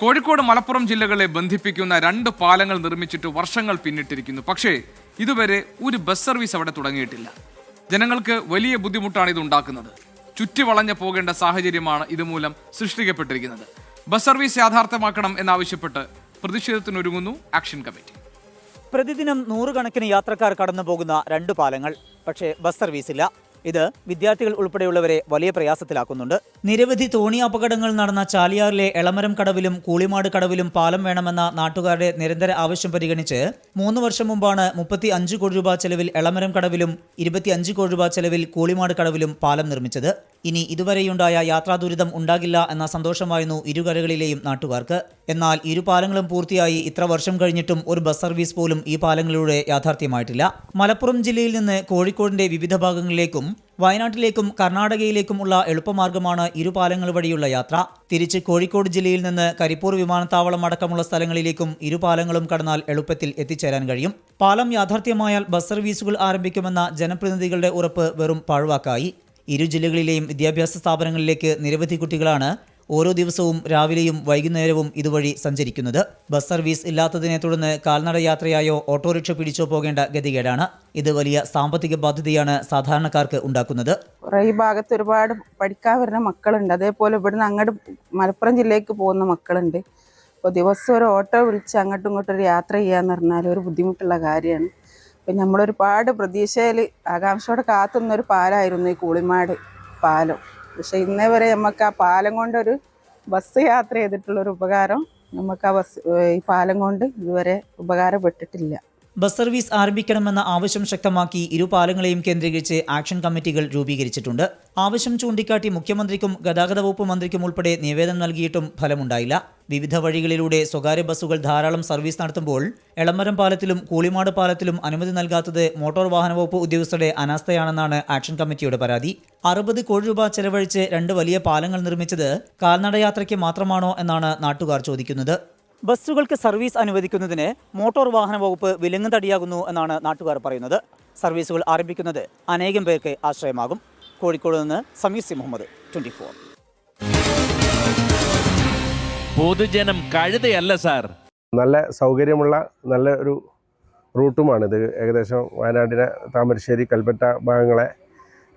കോഴിക്കോട് മലപ്പുറം ജില്ലകളെ ബന്ധിപ്പിക്കുന്ന 2 പാലങ്ങൾ നിർമ്മിച്ചിട്ട് വർഷങ്ങൾ പിന്നിട്ടിരിക്കുന്നു. പക്ഷേ ഇതുവരെ ഒരു ബസ് സർവീസ് അവിടെ തുടങ്ങിയിട്ടില്ല. ജനങ്ങൾക്ക് വലിയ ബുദ്ധിമുട്ടാണ് ഇത് ഉണ്ടാക്കുന്നത്. ചുറ്റിവളഞ്ഞു പോകേണ്ട സാഹചര്യമാണ് ഇതുമൂലം സൃഷ്ടിക്കപ്പെട്ടിരിക്കുന്നത്. ബസ് സർവീസ് യാഥാർത്ഥ്യമാക്കണം എന്നാവശ്യപ്പെട്ട് പ്രതിഷേധത്തിനൊരുങ്ങുന്നു ആക്ഷൻ കമ്മിറ്റി. പ്രതിദിനം 100 കണക്കിന് യാത്രക്കാർ കടന്നു പോകുന്ന 2 പാലങ്ങൾ, പക്ഷേ ബസ് സർവീസില്ല. ഇത് വിദ്യാർത്ഥികൾ ഉൾപ്പെടെയുള്ളവരെ വലിയ പ്രയാസത്തിലാക്കുന്നുണ്ട്. നിരവധി തോണി അപകടങ്ങൾ നടന്ന ചാലിയാറിലെ എളമരം കടവിലും കൂളിമാട് കടവിലും പാലം വേണമെന്ന നാട്ടുകാരുടെ നിരന്തര ആവശ്യം പരിഗണിച്ച് 3 വർഷം മുമ്പാണ് 35 കോടി രൂപ ചെലവിൽ എളമരം കടവിലും 25 കോടി രൂപ ചെലവിൽ കൂളിമാട് കടവിലും പാലം നിർമ്മിച്ചത്. ഇനി ഇതുവരെയുണ്ടായ യാത്രാ ദുരിതം ഉണ്ടാകില്ല എന്ന സന്തോഷമായിരുന്നു ഇരുകരകളിലെയും നാട്ടുകാർക്ക്. എന്നാൽ ഇരു പാലങ്ങളും പൂർത്തിയായി ഇത്ര വർഷം കഴിഞ്ഞിട്ടും ഒരു ബസ് സർവീസ് പോലും ഈ പാലങ്ങളിലൂടെ യാഥാർത്ഥ്യമായിട്ടില്ല. മലപ്പുറം ജില്ലയിൽ നിന്ന് കോഴിക്കോടിന്റെ വിവിധ ഭാഗങ്ങളിലേക്കും വയനാട്ടിലേക്കും കർണാടകയിലേക്കുമുള്ള എളുപ്പമാർഗമാണ് ഇരുപാലങ്ങൾ വഴിയുള്ള യാത്ര. തിരിച്ച് കോഴിക്കോട് ജില്ലയിൽ നിന്ന് കരിപ്പൂർ വിമാനത്താവളം അടക്കമുള്ള സ്ഥലങ്ങളിലേക്കും ഇരുപാലങ്ങളും കടന്നാൽ എളുപ്പത്തിൽ എത്തിച്ചേരാൻ കഴിയും. പാലം യാഥാർത്ഥ്യമായാൽ ബസ് സർവീസുകൾ ആരംഭിക്കുമെന്ന ജനപ്രതിനിധികളുടെ ഉറപ്പ് വെറും പാഴ്വാക്കായി. ഇരു ജില്ലകളിലെയും വിദ്യാഭ്യാസ സ്ഥാപനങ്ങളിലേക്ക് നിരവധി കുട്ടികളാണ് ഓരോ ദിവസവും രാവിലെയും വൈകുന്നേരവും ഇതുവഴി സഞ്ചരിക്കുന്നത്. ബസ് സർവീസ് ഇല്ലാത്തതിനെ തുടർന്ന് കാൽനട യാത്രയായോ ഓട്ടോറിക്ഷ പിടിച്ചോ പോകേണ്ട ഗതികേടാണ്. ഇത് വലിയ സാമ്പത്തിക ബാധ്യതയാണ് സാധാരണക്കാർക്ക് ഉണ്ടാക്കുന്നത്. ഈ ഭാഗത്ത് ഒരുപാട് പഠിക്കാൻ വരുന്ന മക്കളുണ്ട്. അതേപോലെ ഇവിടുന്ന് അങ്ങോട്ട് മലപ്പുറം ജില്ലയ്ക്ക് പോകുന്ന മക്കളുണ്ട്. അപ്പോൾ ദിവസം ഒരു ഓട്ടോ വിളിച്ച് അങ്ങോട്ടും ഇങ്ങോട്ടും ഒരു യാത്ര ചെയ്യാന്ന് പറഞ്ഞാൽ ഒരു ബുദ്ധിമുട്ടുള്ള കാര്യമാണ്. അപ്പം നമ്മളൊരുപാട് പ്രതീക്ഷയിൽ ആകാംക്ഷയോടെ കാത്തുന്നൊരു പാലമായിരുന്നു ഈ കൂളിമാട് പാലം. പക്ഷെ ഇന്നേ വരെ നമുക്ക് ആ പാലം കൊണ്ടൊരു ബസ് യാത്ര ചെയ്തിട്ടുള്ളൊരു ഉപകാരം നമുക്ക് ഈ പാലം കൊണ്ട് ഇതുവരെ ഉപകാരപ്പെട്ടിട്ടില്ല. ബസ് സർവീസ് ആരംഭിക്കണമെന്ന ആവശ്യം ശക്തമാക്കി ഇരു പാലങ്ങളെയും കേന്ദ്രീകരിച്ച് ആക്ഷൻ കമ്മിറ്റികൾ രൂപീകരിച്ചിട്ടുണ്ട്. ആവശ്യം ചൂണ്ടിക്കാട്ടി മുഖ്യമന്ത്രിക്കും ഗതാഗത വകുപ്പ് മന്ത്രിക്കും ഉൾപ്പെടെ നിവേദനം നൽകിയിട്ടും ഫലമുണ്ടായില്ല. വിവിധ വഴികളിലൂടെ സ്വകാര്യ ബസ്സുകൾ ധാരാളം സർവീസ് നടത്തുമ്പോൾ എളമരം പാലത്തിലും കൂളിമാട് പാലത്തിലും അനുമതി നൽകാത്തത് മോട്ടോർ വാഹന വകുപ്പ് ഉദ്യോഗസ്ഥരുടെ അനാസ്ഥയാണെന്നാണ് ആക്ഷൻ കമ്മിറ്റിയുടെ പരാതി. 60 കോടി രൂപ ചെലവഴിച്ച് 2 വലിയ പാലങ്ങൾ നിർമ്മിച്ചത് കാൽനടയാത്രയ്ക്ക് മാത്രമാണോ എന്നാണ് നാട്ടുകാർ ചോദിക്കുന്നത്. ബസ്സുകൾക്ക് സർവീസ് അനുവദിക്കുന്നതിന് മോട്ടോർ വാഹന വകുപ്പ് വിലങ്ങുതടിയാകുന്നു എന്നാണ് നാട്ടുകാർ പറയുന്നത്. സർവീസുകൾ ആരംഭിക്കുന്നത് അനേകം പേർക്ക് ആശ്രയമാകും. കോഴിക്കോട് നിന്ന് സമീർ സി മുഹമ്മദ്, 24. പൊതുജനം കഴുതയല്ല സാർ. നല്ല സൗകര്യമുള്ള നല്ല ഒരു റൂട്ടുമാണിത്. ഏകദേശം വയനാടിനെ താമരശ്ശേരി കൽപ്പറ്റ ഭാഗങ്ങളെ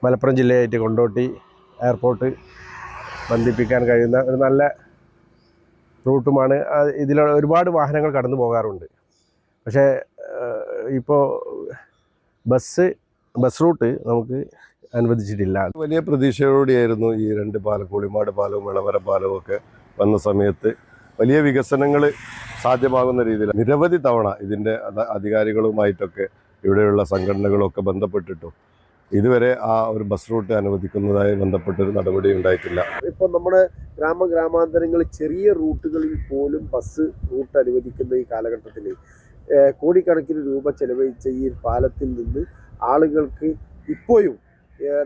മലപ്പുറം ജില്ലയായിട്ട് കൊണ്ടോട്ടി എയർപോർട്ട് ബന്ധിപ്പിക്കാൻ കഴിയുന്ന ഒരു നല്ല റൂട്ടുമാണ്. ഇതിൽ ഒരുപാട് വാഹനങ്ങൾ കടന്നു പോകാറുണ്ട്. പക്ഷേ ഇപ്പോൾ ബസ് റൂട്ട് നമുക്ക് അനുവദിച്ചിട്ടില്ല. വലിയ പ്രതീക്ഷയോടെയായിരുന്നു ഈ 2 പാലം, കൂളിമാട് പാലവും എളമരം പാലവും ഒക്കെ വന്ന സമയത്ത് വലിയ വികസനങ്ങൾ സാധ്യമാകുന്ന രീതിയിൽ നിരവധി തവണ ഇതിൻ്റെ അധികാരികളുമായിട്ടൊക്കെ ഇവിടെയുള്ള സംഘടനകളൊക്കെ ബന്ധപ്പെട്ടിട്ടും ഇതുവരെ ആ ഒരു ബസ് റൂട്ട് അനുവദിക്കുന്നതായി ബന്ധപ്പെട്ടൊരു നടപടി ഉണ്ടായിട്ടില്ല. ഇപ്പോൾ നമ്മുടെ ഗ്രാമാന്തരങ്ങളിൽ ചെറിയ റൂട്ടുകളിൽ പോലും ബസ് റൂട്ട് അനുവദിക്കുന്ന ഈ കാലഘട്ടത്തിൽ കോടിക്കണക്കിന് രൂപ ചെലവഴിച്ച ഈ പാലത്തിൽ നിന്ന് ആളുകൾക്ക് ഇപ്പോഴും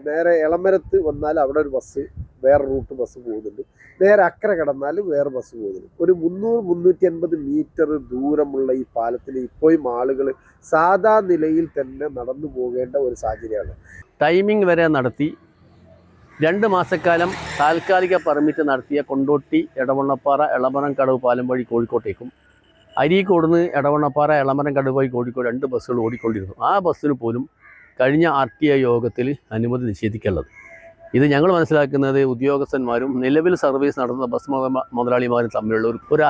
നേരെ എളമരത്ത് വന്നാൽ അവിടെ ഒരു ബസ് വേറെ റൂട്ട് ബസ് പോകുന്നുണ്ട്, നേരെ അക്കരെ കടന്നാലും വേറെ ബസ് പോകുന്നുണ്ട്. ഒരു 300-350 മീറ്റർ ദൂരമുള്ള ഈ പാലത്തിൽ ഇപ്പോഴും ആളുകൾ സാധാ നിലയിൽ തന്നെ നടന്നു പോകേണ്ട ഒരു സാഹചര്യമാണ്. ടൈമിംഗ് വരെ നടത്തി 2 മാസക്കാലം താൽക്കാലിക പെർമിറ്റ് നടത്തിയ കൊണ്ടോട്ടി എടവണ്ണപ്പാറ എളമരം കടവ് പാലം വഴി കോഴിക്കോട്ടേക്കും അരീക്കോടുന്ന് എടവണ്ണപ്പാറ എളമരം കടവ് വഴി കോഴിക്കോട് 2 ബസ്സുകൾ ഓടിക്കൊണ്ടിരുന്നു. ആ ബസ്സിന് പോലും കഴിഞ്ഞ RTI യോഗത്തിൽ അനുമതി നിഷേധിക്കുള്ളത്. ഇത് ഞങ്ങൾ മനസ്സിലാക്കുന്നത് ഉദ്യോഗസ്ഥന്മാരും നിലവിൽ സർവീസ് നടത്തുന്ന ബസ് മുതലാളിമാരും തമ്മിലുള്ള ഒരു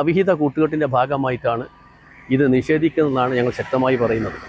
അവിഹിത കൂട്ടുകെട്ടിൻ്റെ ഭാഗമായിട്ടാണ് ഇത് നിഷേധിക്കുന്നതെന്നാണ് ഞങ്ങൾ ശക്തമായി പറയുന്നത്.